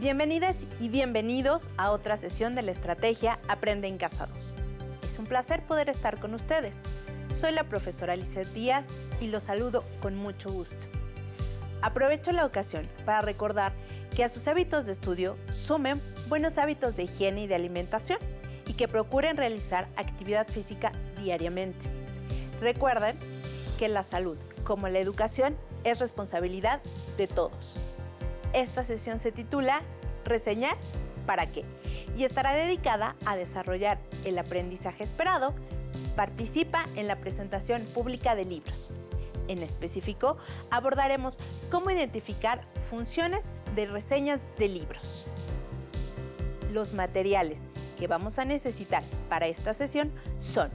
Bienvenidas y bienvenidos a otra sesión de la estrategia Aprende en Casa 2. Es un placer poder estar con ustedes. Soy la profesora Lizeth Díaz y los saludo con mucho gusto. Aprovecho la ocasión para recordar que a sus hábitos de estudio sumen buenos hábitos de higiene y de alimentación y que procuren realizar actividad física diariamente. Recuerden que la salud, como la educación, es responsabilidad de todos. Esta sesión se titula Reseñar ¿para qué? Y estará dedicada a desarrollar el aprendizaje esperado. Participa en la presentación pública de libros. En específico, abordaremos cómo identificar funciones de reseñas de libros. Los materiales que vamos a necesitar para esta sesión son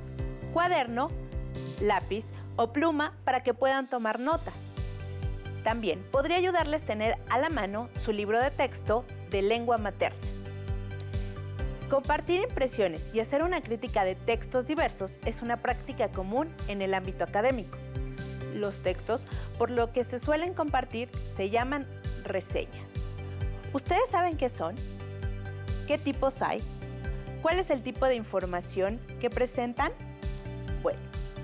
cuaderno, lápiz o pluma para que puedan tomar notas. También podría ayudarles tener a la mano su libro de texto de lengua materna. Compartir impresiones y hacer una crítica de textos diversos es una práctica común en el ámbito académico. Los textos, por lo que se suelen compartir, se llaman reseñas. ¿Ustedes saben qué son? ¿Qué tipos hay? ¿Cuál es el tipo de información que presentan? Bueno,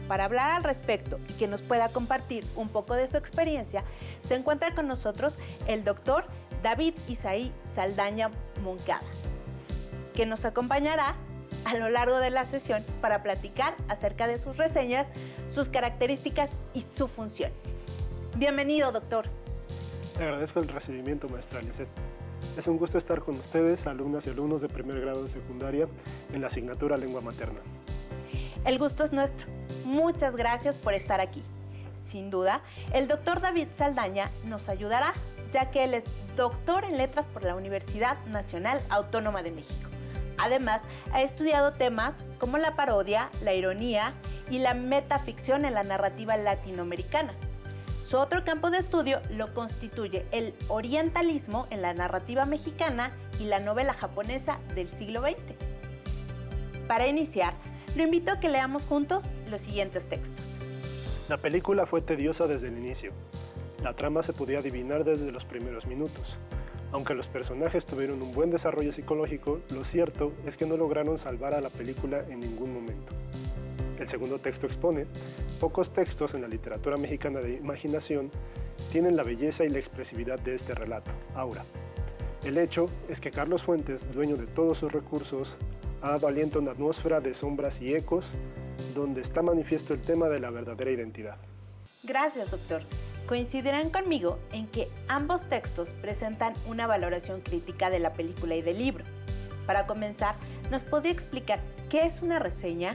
para hablar al respecto y que nos pueda compartir un poco de su experiencia, se encuentra con nosotros el doctor David Isaí Saldaña Moncada, que nos acompañará a lo largo de la sesión para platicar acerca de sus reseñas, sus características y su función. Bienvenido, doctor. Le agradezco el recibimiento, maestra Lizeth. Es un gusto estar con ustedes, alumnas y alumnos de primer grado de secundaria, en la asignatura Lengua Materna. El gusto es nuestro. Muchas gracias por estar aquí. Sin duda, el doctor David Saldaña nos ayudará, ya que él es doctor en letras por la Universidad Nacional Autónoma de México. Además, ha estudiado temas como la parodia, la ironía y la metaficción en la narrativa latinoamericana. Su otro campo de estudio lo constituye el orientalismo en la narrativa mexicana y la novela japonesa del siglo XX. Para iniciar, lo invito a que leamos juntos los siguientes textos. La película fue tediosa desde el inicio. La trama se podía adivinar desde los primeros minutos. Aunque los personajes tuvieron un buen desarrollo psicológico, lo cierto es que no lograron salvar a la película en ningún momento. El segundo texto expone: pocos textos en la literatura mexicana de imaginación tienen la belleza y la expresividad de este relato, Aura. El hecho es que Carlos Fuentes, dueño de todos sus recursos, ha dado aliento a una atmósfera de sombras y ecos, donde está manifiesto el tema de la verdadera identidad. Gracias, doctor. Coincidirán conmigo en que ambos textos presentan una valoración crítica de la película y del libro. Para comenzar, ¿nos podría explicar qué es una reseña?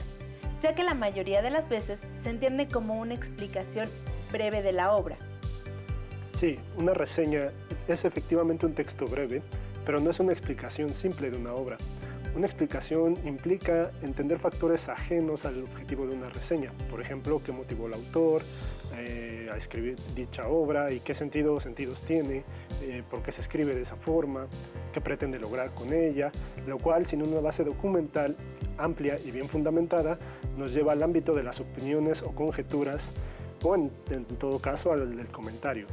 Ya que la mayoría de las veces se entiende como una explicación breve de la obra. Sí, una reseña es efectivamente un texto breve, pero no es una explicación simple de una obra. Una explicación implica entender factores ajenos al objetivo de una reseña. Por ejemplo, qué motivó al autor a escribir dicha obra y qué sentidos tiene, por qué se escribe de esa forma, qué pretende lograr con ella, lo cual, sin una base documental amplia y bien fundamentada, nos lleva al ámbito de las opiniones o conjeturas, o en todo caso al del comentario.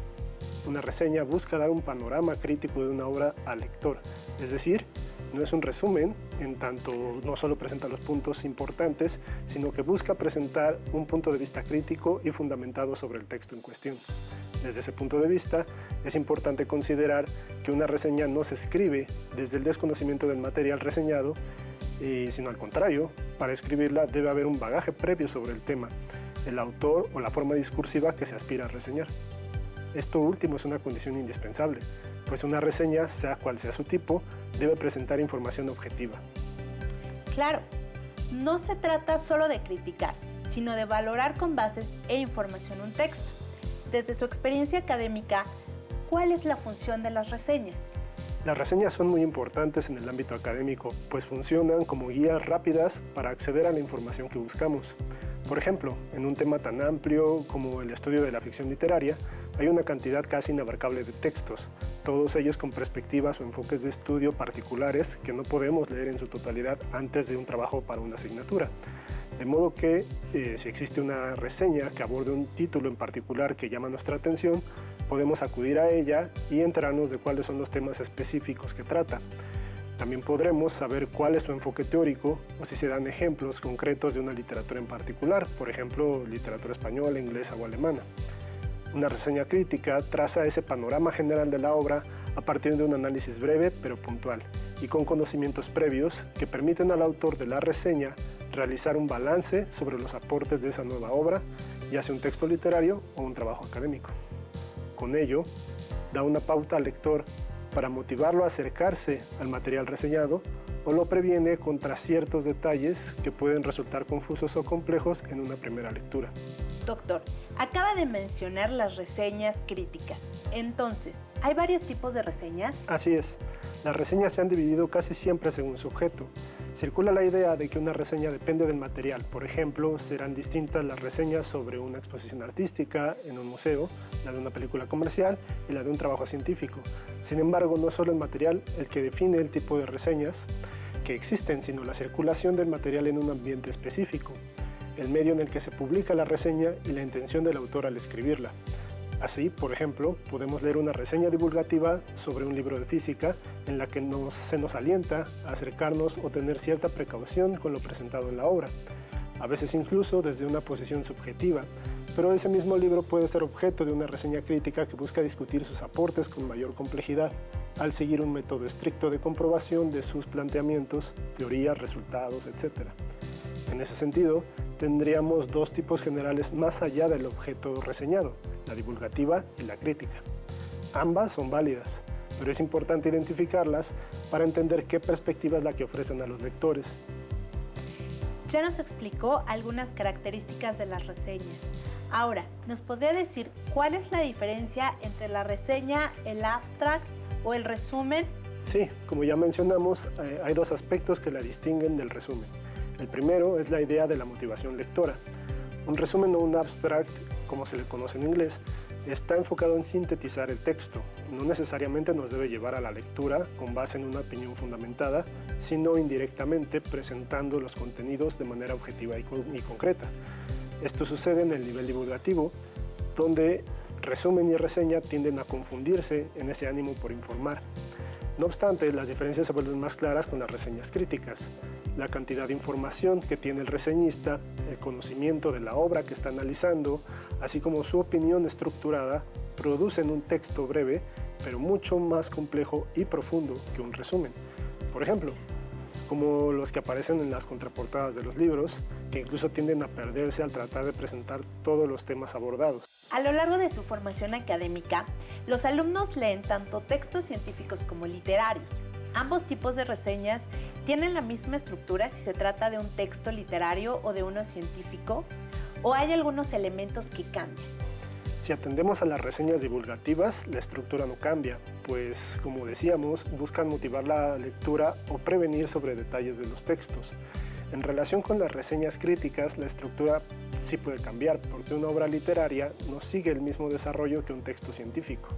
Una reseña busca dar un panorama crítico de una obra al lector, es decir, no es un resumen, en tanto no solo presenta los puntos importantes, sino que busca presentar un punto de vista crítico y fundamentado sobre el texto en cuestión. Desde ese punto de vista, es importante considerar que una reseña no se escribe desde el desconocimiento del material reseñado, sino al contrario, para escribirla debe haber un bagaje previo sobre el tema, el autor o la forma discursiva que se aspira a reseñar. Esto último es una condición indispensable, pues una reseña, sea cual sea su tipo, debe presentar información objetiva. Claro, no se trata solo de criticar, sino de valorar con bases e información un texto. Desde su experiencia académica, ¿cuál es la función de las reseñas? Las reseñas son muy importantes en el ámbito académico, pues funcionan como guías rápidas para acceder a la información que buscamos. Por ejemplo, en un tema tan amplio como el estudio de la ficción literaria, hay una cantidad casi inabarcable de textos, todos ellos con perspectivas o enfoques de estudio particulares que no podemos leer en su totalidad antes de un trabajo para una asignatura. De modo que si existe una reseña que aborde un título en particular que llama nuestra atención, Podemos acudir a ella y enterarnos de cuáles son los temas específicos que trata. También podremos saber cuál es su enfoque teórico o si se dan ejemplos concretos de una literatura en particular, por ejemplo, literatura española, inglesa o alemana. Una reseña crítica traza ese panorama general de la obra a partir de un análisis breve pero puntual y con conocimientos previos que permiten al autor de la reseña realizar un balance sobre los aportes de esa nueva obra, ya sea un texto literario o un trabajo académico. Con ello, da una pauta al lector para motivarlo a acercarse al material reseñado o lo previene contra ciertos detalles que pueden resultar confusos o complejos en una primera lectura. Doctor, acaba de mencionar las reseñas críticas. Entonces, ¿hay varios tipos de reseñas? Así es. Las reseñas se han dividido casi siempre según su objeto. Circula la idea de que una reseña depende del material. Por ejemplo, serán distintas las reseñas sobre una exposición artística en un museo, la de una película comercial y la de un trabajo científico. Sin embargo, no es solo el material el que define el tipo de reseñas que existen, sino la circulación del material en un ambiente específico, el medio en el que se publica la reseña y la intención del autor al escribirla. Así, por ejemplo, podemos leer una reseña divulgativa sobre un libro de física en la que se nos alienta a acercarnos o tener cierta precaución con lo presentado en la obra, a veces incluso desde una posición subjetiva, pero ese mismo libro puede ser objeto de una reseña crítica que busca discutir sus aportes con mayor complejidad, al seguir un método estricto de comprobación de sus planteamientos, teorías, resultados, etc. En ese sentido, tendríamos dos tipos generales más allá del objeto reseñado, la divulgativa y la crítica. Ambas son válidas, pero es importante identificarlas para entender qué perspectiva es la que ofrecen a los lectores. Ya nos explicó algunas características de las reseñas. Ahora, ¿nos podría decir cuál es la diferencia entre la reseña, el abstract o el resumen? Sí, como ya mencionamos, hay dos aspectos que la distinguen del resumen. El primero es la idea de la motivación lectora. Un resumen o un abstract, como se le conoce en inglés, está enfocado en sintetizar el texto. No necesariamente nos debe llevar a la lectura con base en una opinión fundamentada, sino indirectamente presentando los contenidos de manera objetiva y concreta. Esto sucede en el nivel divulgativo, donde resumen y reseña tienden a confundirse en ese ánimo por informar. No obstante, las diferencias se vuelven más claras con las reseñas críticas. La cantidad de información que tiene el reseñista, el conocimiento de la obra que está analizando, así como su opinión estructurada, producen un texto breve, pero mucho más complejo y profundo que un resumen. Por ejemplo, como los que aparecen en las contraportadas de los libros, que incluso tienden a perderse al tratar de presentar todos los temas abordados. A lo largo de su formación académica, los alumnos leen tanto textos científicos como literarios. Ambos tipos de reseñas tienen la misma estructura si se trata de un texto literario o de uno científico, o hay algunos elementos que cambian. Si atendemos a las reseñas divulgativas, la estructura no cambia, pues, como decíamos, buscan motivar la lectura o prevenir sobre detalles de los textos. En relación con las reseñas críticas, la estructura sí puede cambiar, porque una obra literaria no sigue el mismo desarrollo que un texto científico.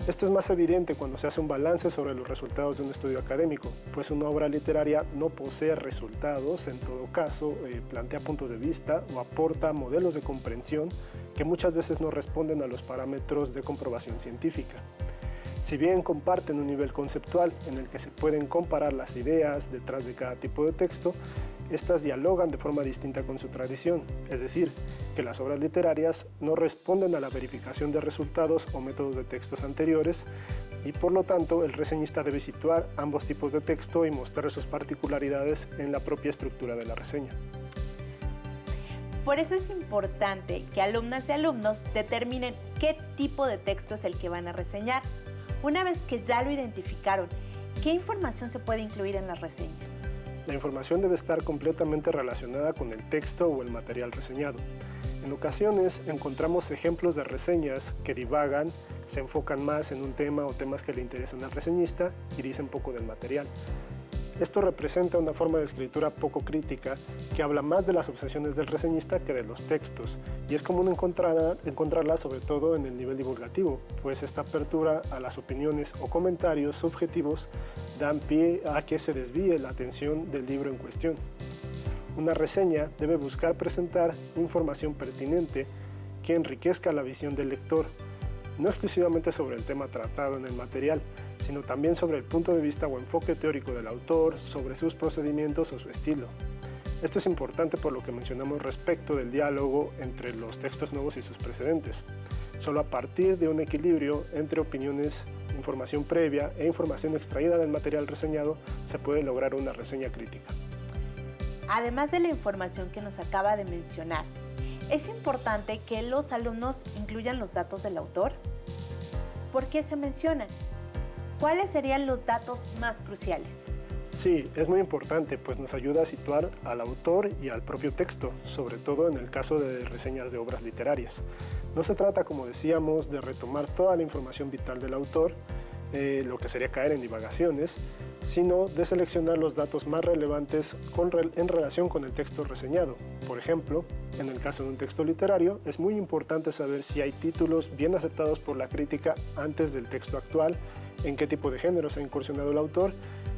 Esto es más evidente cuando se hace un balance sobre los resultados de un estudio académico, pues una obra literaria no posee resultados, en todo caso, plantea puntos de vista o aporta modelos de comprensión que muchas veces no responden a los parámetros de comprobación científica. Si bien comparten un nivel conceptual en el que se pueden comparar las ideas detrás de cada tipo de texto, estas dialogan de forma distinta con su tradición, es decir, que las obras literarias no responden a la verificación de resultados o métodos de textos anteriores y por lo tanto el reseñista debe situar ambos tipos de texto y mostrar sus particularidades en la propia estructura de la reseña. Por eso es importante que alumnas y alumnos determinen qué tipo de texto es el que van a reseñar. Una vez que ya lo identificaron, ¿qué información se puede incluir en las reseñas? La información debe estar completamente relacionada con el texto o el material reseñado. En ocasiones encontramos ejemplos de reseñas que divagan, se enfocan más en un tema o temas que le interesan al reseñista y dicen poco del material. Esto representa una forma de escritura poco crítica que habla más de las obsesiones del reseñista que de los textos, y es común encontrarla sobre todo en el nivel divulgativo, pues esta apertura a las opiniones o comentarios subjetivos dan pie a que se desvíe la atención del libro en cuestión. Una reseña debe buscar presentar información pertinente que enriquezca la visión del lector, no exclusivamente sobre el tema tratado en el material, sino también sobre el punto de vista o enfoque teórico del autor, sobre sus procedimientos o su estilo. Esto es importante por lo que mencionamos respecto del diálogo entre los textos nuevos y sus precedentes. Solo a partir de un equilibrio entre opiniones, información previa e información extraída del material reseñado se puede lograr una reseña crítica. Además de la información que nos acaba de mencionar, ¿es importante que los alumnos incluyan los datos del autor? ¿Por qué se mencionan? ¿Cuáles serían los datos más cruciales? Sí, es muy importante, pues nos ayuda a situar al autor y al propio texto, sobre todo en el caso de reseñas de obras literarias. No se trata, como decíamos, de retomar toda la información vital del autor, lo que sería caer en divagaciones, sino de seleccionar los datos más relevantes en relación con el texto reseñado. Por ejemplo, en el caso de un texto literario, es muy importante saber si hay títulos bien aceptados por la crítica antes del texto actual, en qué tipo de géneros ha incursionado el autor,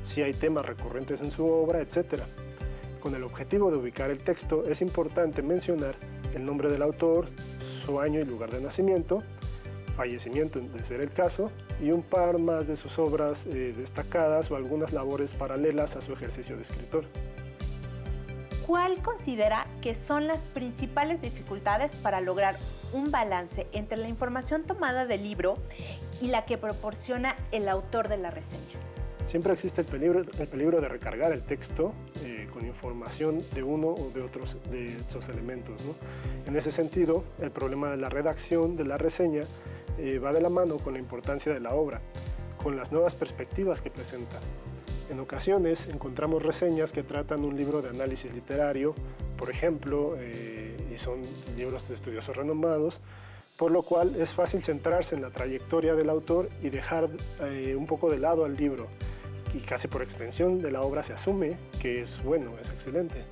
si hay temas recurrentes en su obra, etc. Con el objetivo de ubicar el texto, es importante mencionar el nombre del autor, su año y lugar de nacimiento, fallecimiento de ser el caso, y un par más de sus obras destacadas o algunas labores paralelas a su ejercicio de escritor. ¿Cuál considera que son las principales dificultades para lograr un balance entre la información tomada del libro y la que proporciona el autor de la reseña? Siempre existe el peligro de recargar el texto con información de uno o de otros de esos elementos, ¿no? En ese sentido, el problema de la redacción de la reseña va de la mano con la importancia de la obra, con las nuevas perspectivas que presenta. En ocasiones encontramos reseñas que tratan un libro de análisis literario, por ejemplo, y son libros de estudiosos renombrados, por lo cual es fácil centrarse en la trayectoria del autor y dejar un poco de lado al libro. Y casi por extensión de la obra se asume que es bueno, es excelente.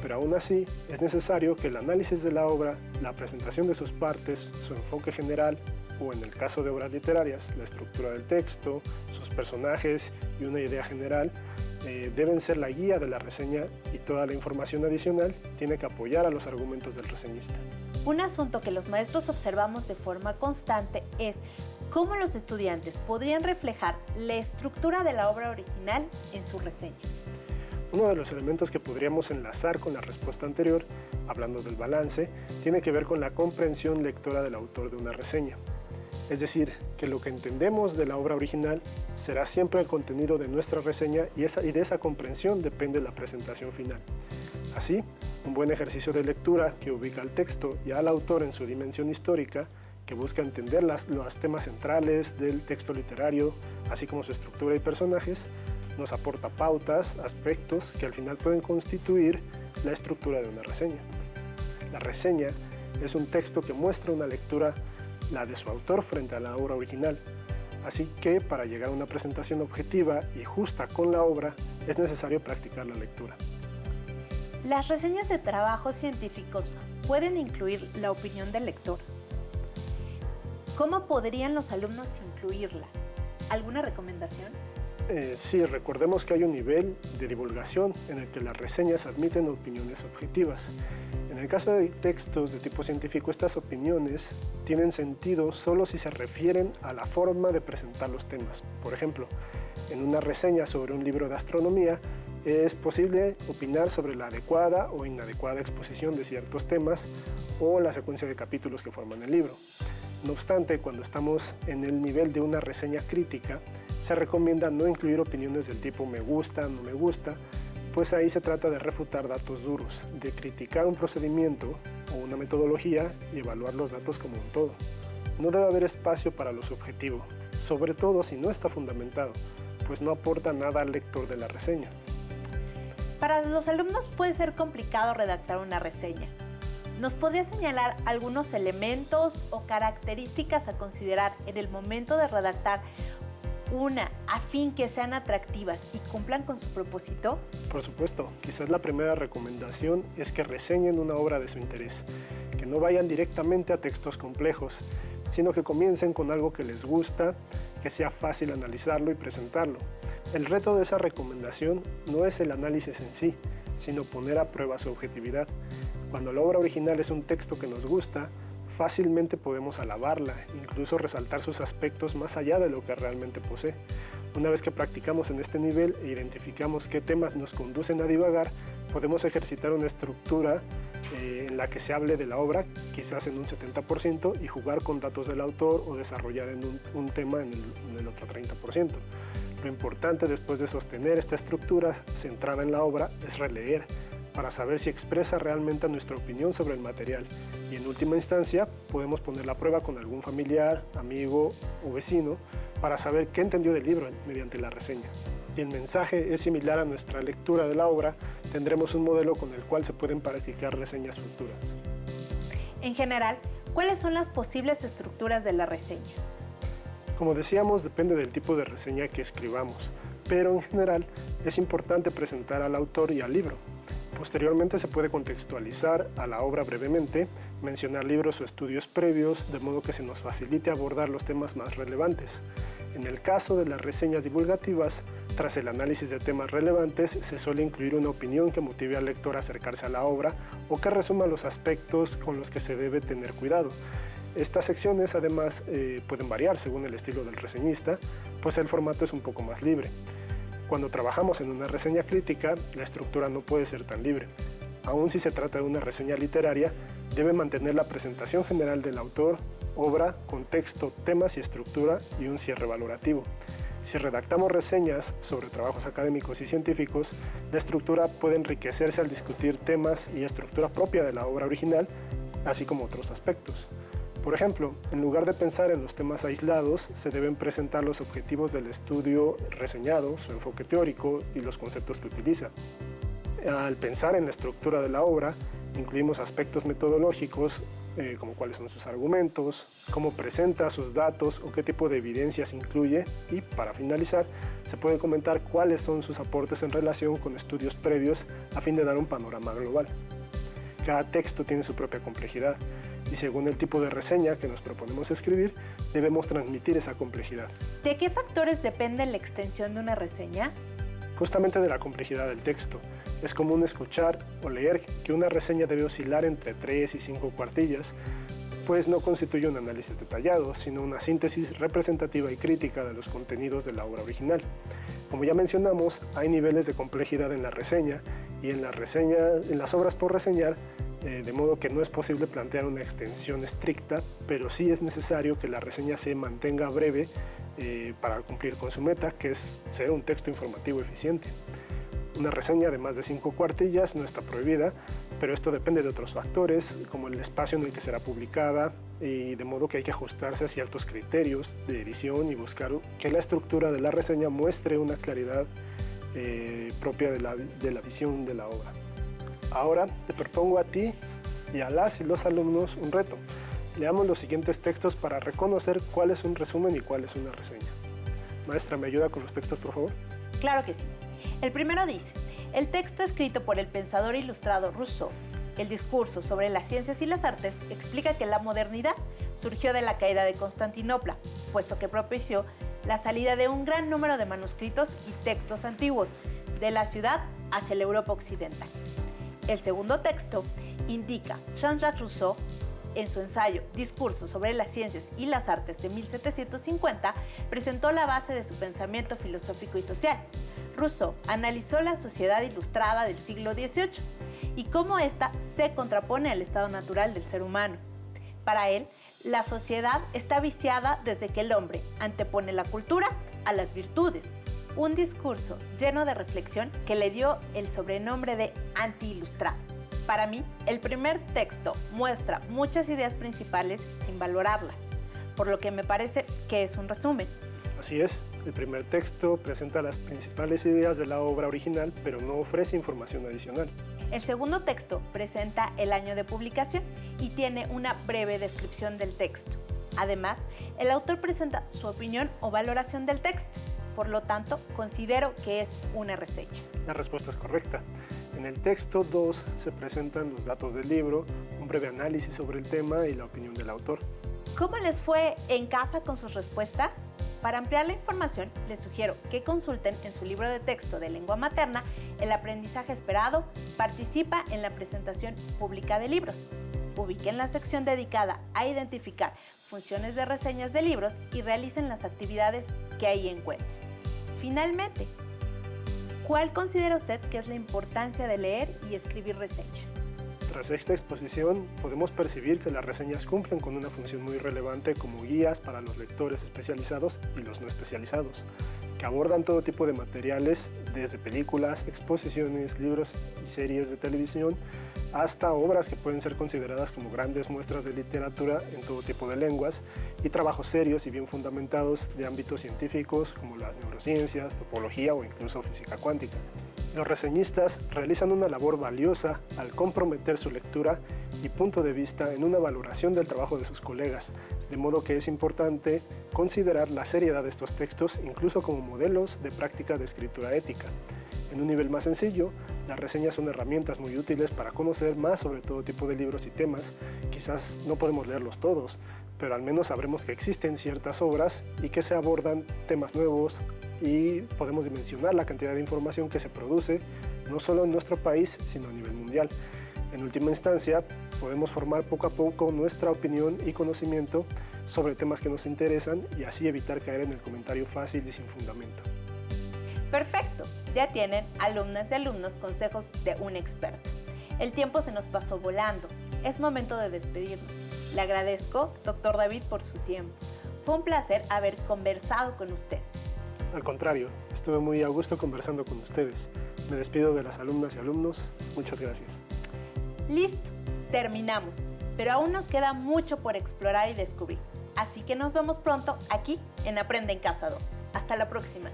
Pero aún así es necesario que el análisis de la obra, la presentación de sus partes, su enfoque general, o en el caso de obras literarias, la estructura del texto, sus personajes y una idea general, deben ser la guía de la reseña, y toda la información adicional tiene que apoyar a los argumentos del reseñista. Un asunto que los maestros observamos de forma constante es cómo los estudiantes podrían reflejar la estructura de la obra original en su reseña. Uno de los elementos que podríamos enlazar con la respuesta anterior, hablando del balance, tiene que ver con la comprensión lectora del autor de una reseña. Es decir, que lo que entendemos de la obra original será siempre el contenido de nuestra reseña, y de esa comprensión depende la presentación final. Así, un buen ejercicio de lectura que ubica al texto y al autor en su dimensión histórica, que busca entender los temas centrales del texto literario, así como su estructura y personajes, nos aporta pautas, aspectos que al final pueden constituir la estructura de una reseña. La reseña es un texto que muestra una lectura, la de su autor frente a la obra original. Así que para llegar a una presentación objetiva y justa con la obra, es necesario practicar la lectura. Las reseñas de trabajos científicos pueden incluir la opinión del lector. ¿Cómo podrían los alumnos incluirla? ¿Alguna recomendación? Sí, recordemos que hay un nivel de divulgación en el que las reseñas admiten opiniones objetivas. En el caso de textos de tipo científico, estas opiniones tienen sentido solo si se refieren a la forma de presentar los temas. Por ejemplo, en una reseña sobre un libro de astronomía, es posible opinar sobre la adecuada o inadecuada exposición de ciertos temas o la secuencia de capítulos que forman el libro. No obstante, cuando estamos en el nivel de una reseña crítica, se recomienda no incluir opiniones del tipo me gusta, no me gusta, pues ahí se trata de refutar datos duros, de criticar un procedimiento o una metodología y evaluar los datos como un todo. No debe haber espacio para lo subjetivo, sobre todo si no está fundamentado, pues no aporta nada al lector de la reseña. Para los alumnos puede ser complicado redactar una reseña. ¿Nos podría señalar algunos elementos o características a considerar en el momento de redactar una a fin que sean atractivas y cumplan con su propósito? Por supuesto, quizás la primera recomendación es que reseñen una obra de su interés, que no vayan directamente a textos complejos, sino que comiencen con algo que les gusta, que sea fácil analizarlo y presentarlo. El reto de esa recomendación no es el análisis en sí, sino poner a prueba su objetividad. Cuando la obra original es un texto que nos gusta, fácilmente podemos alabarla, incluso resaltar sus aspectos más allá de lo que realmente posee. Una vez que practicamos en este nivel e identificamos qué temas nos conducen a divagar, podemos ejercitar una estructura en la que se hable de la obra, quizás en un 70%, y jugar con datos del autor o desarrollar en un tema en el otro 30%. Lo importante después de sostener esta estructura centrada en la obra es releer, para saber si expresa realmente nuestra opinión sobre el material, y en última instancia podemos poner a prueba con algún familiar, amigo o vecino para saber qué entendió del libro mediante la reseña. Si el mensaje es similar a nuestra lectura de la obra, tendremos un modelo con el cual se pueden practicar reseñas futuras. En general, ¿cuáles son las posibles estructuras de la reseña? Como decíamos, depende del tipo de reseña que escribamos, pero en general es importante presentar al autor y al libro. Posteriormente se puede contextualizar a la obra brevemente, mencionar libros o estudios previos, de modo que se nos facilite abordar los temas más relevantes. En el caso de las reseñas divulgativas, tras el análisis de temas relevantes, se suele incluir una opinión que motive al lector a acercarse a la obra o que resuma los aspectos con los que se debe tener cuidado. Estas secciones además pueden variar según el estilo del reseñista, pues el formato es un poco más libre. Cuando trabajamos en una reseña crítica, la estructura no puede ser tan libre. Aun si se trata de una reseña literaria, debe mantener la presentación general del autor, obra, contexto, temas y estructura y un cierre valorativo. Si redactamos reseñas sobre trabajos académicos y científicos, la estructura puede enriquecerse al discutir temas y estructura propia de la obra original, así como otros aspectos. Por ejemplo, en lugar de pensar en los temas aislados, se deben presentar los objetivos del estudio reseñado, su enfoque teórico y los conceptos que utiliza. Al pensar en la estructura de la obra, incluimos aspectos metodológicos, como cuáles son sus argumentos, cómo presenta sus datos o qué tipo de evidencias incluye, y para finalizar, se puede comentar cuáles son sus aportes en relación con estudios previos a fin de dar un panorama global. Cada texto tiene su propia complejidad, y según el tipo de reseña que nos proponemos escribir, debemos transmitir esa complejidad. ¿De qué factores depende la extensión de una reseña? Justamente de la complejidad del texto. Es común escuchar o leer que una reseña debe oscilar entre 3 y 5 cuartillas, pues no constituye un análisis detallado, sino una síntesis representativa y crítica de los contenidos de la obra original. Como ya mencionamos, hay niveles de complejidad en la reseña, y en las obras por reseñar, de modo que no es posible plantear una extensión estricta, pero sí es necesario que la reseña se mantenga breve para cumplir con su meta, que es ser un texto informativo eficiente. Una reseña de más de 5 cuartillas no está prohibida, pero esto depende de otros factores, como el espacio en el que será publicada, y de modo que hay que ajustarse a ciertos criterios de edición y buscar que la estructura de la reseña muestre una claridad propia de la visión de la obra. Ahora te propongo a ti y a las y los alumnos un reto. Leamos los siguientes textos para reconocer cuál es un resumen y cuál es una reseña. Maestra, ¿me ayuda con los textos, por favor? Claro que sí. El primero dice: el texto escrito por el pensador ilustrado Rousseau, el discurso sobre las ciencias y las artes, explica que la modernidad surgió de la caída de Constantinopla, puesto que propició la salida de un gran número de manuscritos y textos antiguos de la ciudad hacia la Europa occidental. El segundo texto indica Jean-Jacques Rousseau, en su ensayo Discurso sobre las ciencias y las artes de 1750, presentó la base de su pensamiento filosófico y social. Rousseau analizó la sociedad ilustrada del siglo XVIII y cómo ésta se contrapone al estado natural del ser humano. Para él, la sociedad está viciada desde que el hombre antepone la cultura a las virtudes. Un discurso lleno de reflexión que le dio el sobrenombre de anti-ilustrado. Para mí, el primer texto muestra muchas ideas principales sin valorarlas, por lo que me parece que es un resumen. Así es, el primer texto presenta las principales ideas de la obra original, pero no ofrece información adicional. El segundo texto presenta el año de publicación y tiene una breve descripción del texto. Además, el autor presenta su opinión o valoración del texto. Por lo tanto, considero que es una reseña. La respuesta es correcta. En el texto 2 se presentan los datos del libro, un breve análisis sobre el tema y la opinión del autor. ¿Cómo les fue en casa con sus respuestas? Para ampliar la información, les sugiero que consulten en su libro de texto de lengua materna El aprendizaje esperado, participa en la presentación pública de libros. Ubiquen la sección dedicada a identificar funciones de reseñas de libros y realicen las actividades que ahí encuentren. Finalmente, ¿cuál considera usted que es la importancia de leer y escribir reseñas? Tras esta exposición, podemos percibir que las reseñas cumplen con una función muy relevante como guías para los lectores especializados y los no especializados, que abordan todo tipo de materiales, desde películas, exposiciones, libros y series de televisión, hasta obras que pueden ser consideradas como grandes muestras de literatura en todo tipo de lenguas, y trabajos serios y bien fundamentados de ámbitos científicos como las neurociencias, topología o incluso física cuántica. Los reseñistas realizan una labor valiosa al comprometer su lectura y punto de vista en una valoración del trabajo de sus colegas, de modo que es importante considerar la seriedad de estos textos incluso como modelos de práctica de escritura ética. En un nivel más sencillo, las reseñas son herramientas muy útiles para conocer más sobre todo tipo de libros y temas. Quizás no podemos leerlos todos, pero al menos sabremos que existen ciertas obras y que se abordan temas nuevos, y podemos dimensionar la cantidad de información que se produce no solo en nuestro país, sino a nivel mundial. En última instancia, podemos formar poco a poco nuestra opinión y conocimiento sobre temas que nos interesan y así evitar caer en el comentario fácil y sin fundamento. Perfecto, ya tienen, alumnas y alumnos, consejos de un experto. El tiempo se nos pasó volando, es momento de despedirnos. Le agradezco, doctor David, por su tiempo. Fue un placer haber conversado con usted. Al contrario, estuve muy a gusto conversando con ustedes. Me despido de las alumnas y alumnos. Muchas gracias. Listo, terminamos, pero aún nos queda mucho por explorar y descubrir. Así que nos vemos pronto aquí en Aprende en Casa 2. Hasta la próxima.